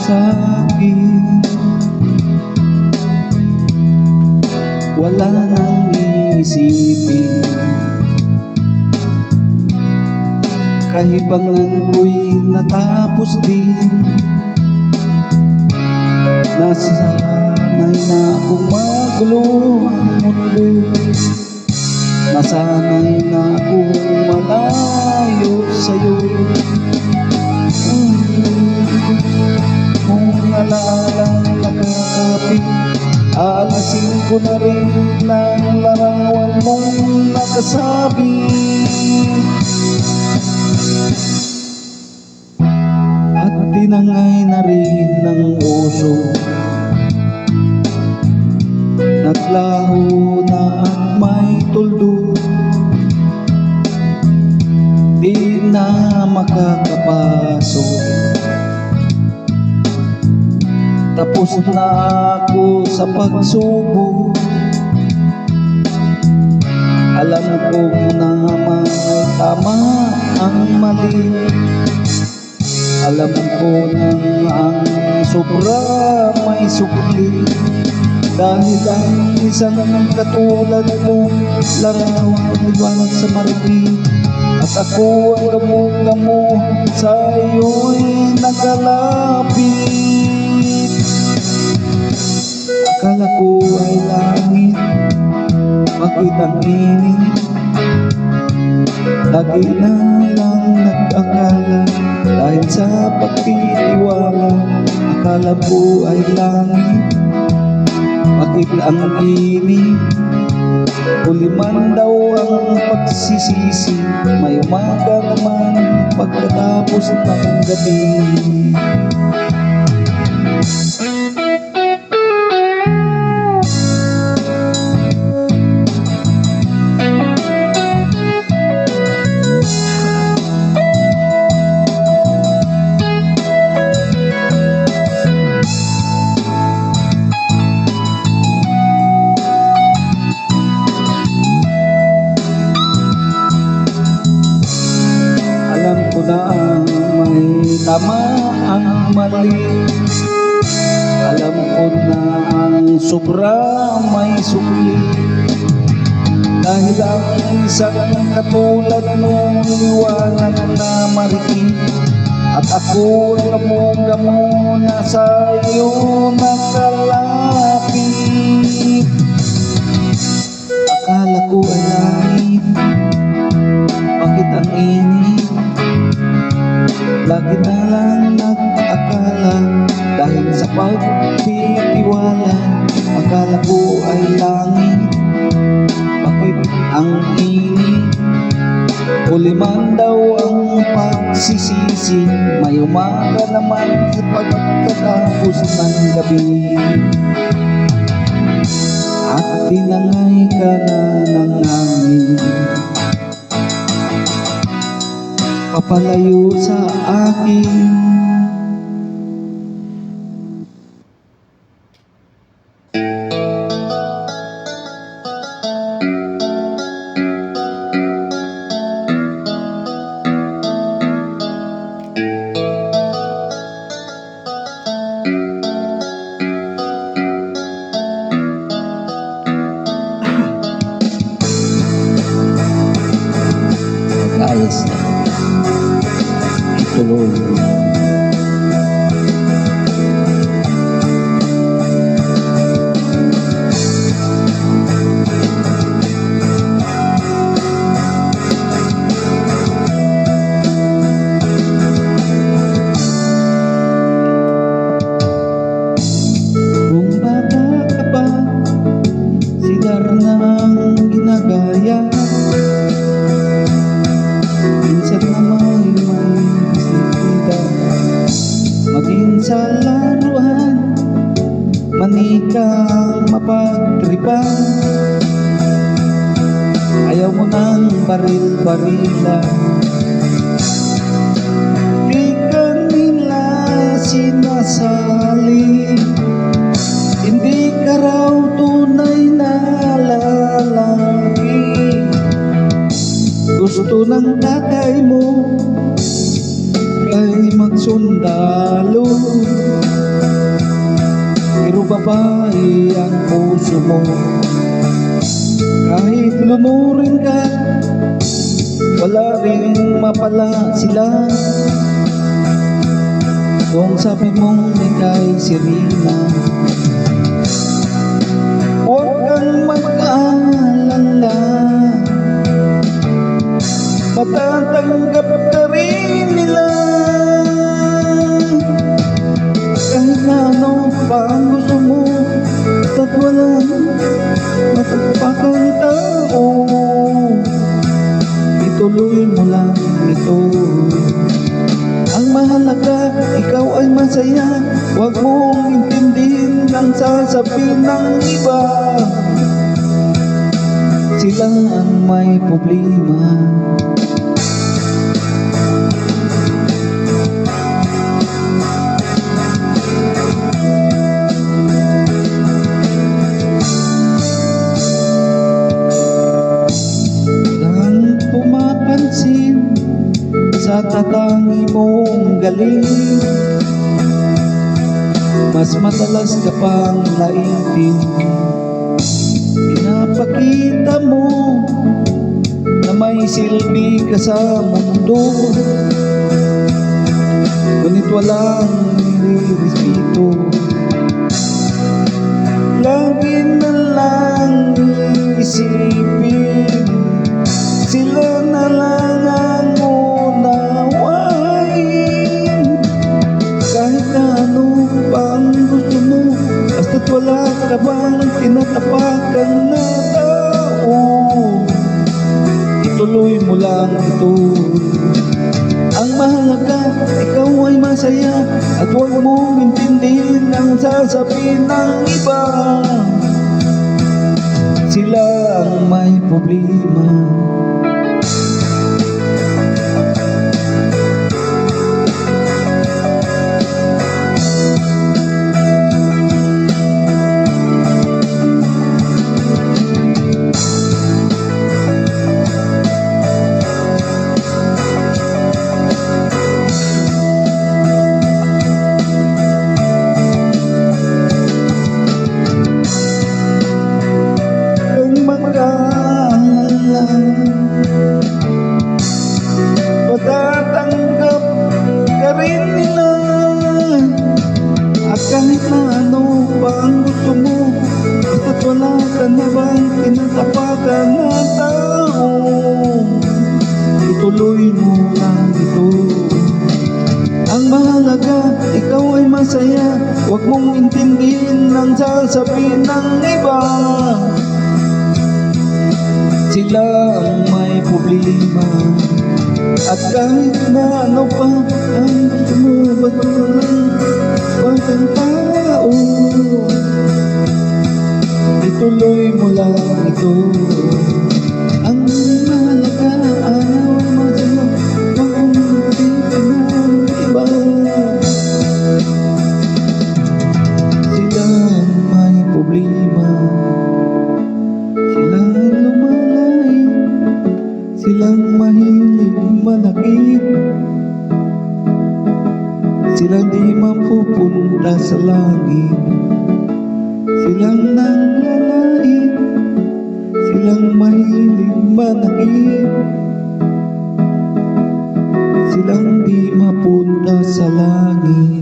sa'kin. Wala nang iisipin, kahibangan ko'y natapos din. Nasanay na akong magulo ang mundo, nasanay na akong malayo sa'yo. Kung alalang nakakapit, aalasin ko na rin ng larawan mong nakasabi. At tinangay na rin ng oso, naglaho na at may tuldo, di na makakapasok. Tapos na ako sa pagsubok, alam ko na may tama ang mali. Alam ko na ang sobra may sukli, dahil ang isang katulad mo larawan iwan sa marami. At ako ang gamo-gamo sa iyo'y nakalapit. Akala ko ay langit, bakit ang init? Lagi na lang nag-akala, dahil sa pagtitiwala. Akala ko ay langit, bakit ang init? Huli man daw ang pagsisisi, may umaga naman pagkatapos ng gabi. Na may tama ang mali, alam ko na ang sobra may sukli, dahil ang isang katulad mong liwanag na marikit. At ako gamo-gamo na sa iyo nakalapit. Akala ko ay langit, bakit ang init? Lagi na lang nag-akala, dahil sa pagtitiwala. Akala ko ay langit, bakit ang init? Huli man daw ang pagsisisi, may umaga naman sa pagkatapos ng gabi. At tinangay ka na ng hangin, papalayo sa akin. Ayos na tuloy. Kung bata ka pa, sigar na ang ginagaya. Minsan naman may bisita, maging sa laruan, manikang mapagtripan. Ayaw mo ng baril-barilan, di ka nila sinasali. Hindi ka raw tunay na lalaki, gusto ng tatay mo ay magsundalo. puso mo. Kahit lunurin ka, wala rin mapala sila. Kung sabi mong ika'y sirina, huwag kang mag-aalala, matatanggap ka rin nila. Kahit na ano pa ang gusto mo, basta't walang matagpakang tao, ituloy mo lang ito. Ang mahalaga, ikaw ay masaya, huwag mong intindihin ang sasabihin ng iba. Sila ang may problema. Pumapansin sa tatangi mong galing, mas madalas ka pang naintin. Pinapakita mo na may silbi ka sa mundo, ngunit walang nire-respeto. Lagi na lang isipin, sila na lang ang unawain. Kahit na ano pa ang gusto mo, basta't wala ka bang tinatapakan na tao, ituloy mo lang ito. Ang mahalaga, ikaw ay masaya, at huwag mong intindihin ang sasabihin ng iba. Sila ang may problema. Matatanggap ka rin nila, at kahit na ano pa ang gusto mo, basta't wala ka na bang tinatapakan na tao, ituloy mo lang ito. Ang mahalaga, ikaw ay masaya, huwag mong intindihin ang sasabihin ng iba. Sila ang may problema, at kahit na ano pa ang gusto mo, ba't walang tao, ituloy mo lang ito. Ang mahalaga, ayaw ay masaya, huwag mong intindihin ng iba. Sila ang may problema, silang lumalay, silang mahilig manakit, silang di mapupunta sa langit, silang nanlalait, silang mahilig manakit, silang di mapunta sa langit.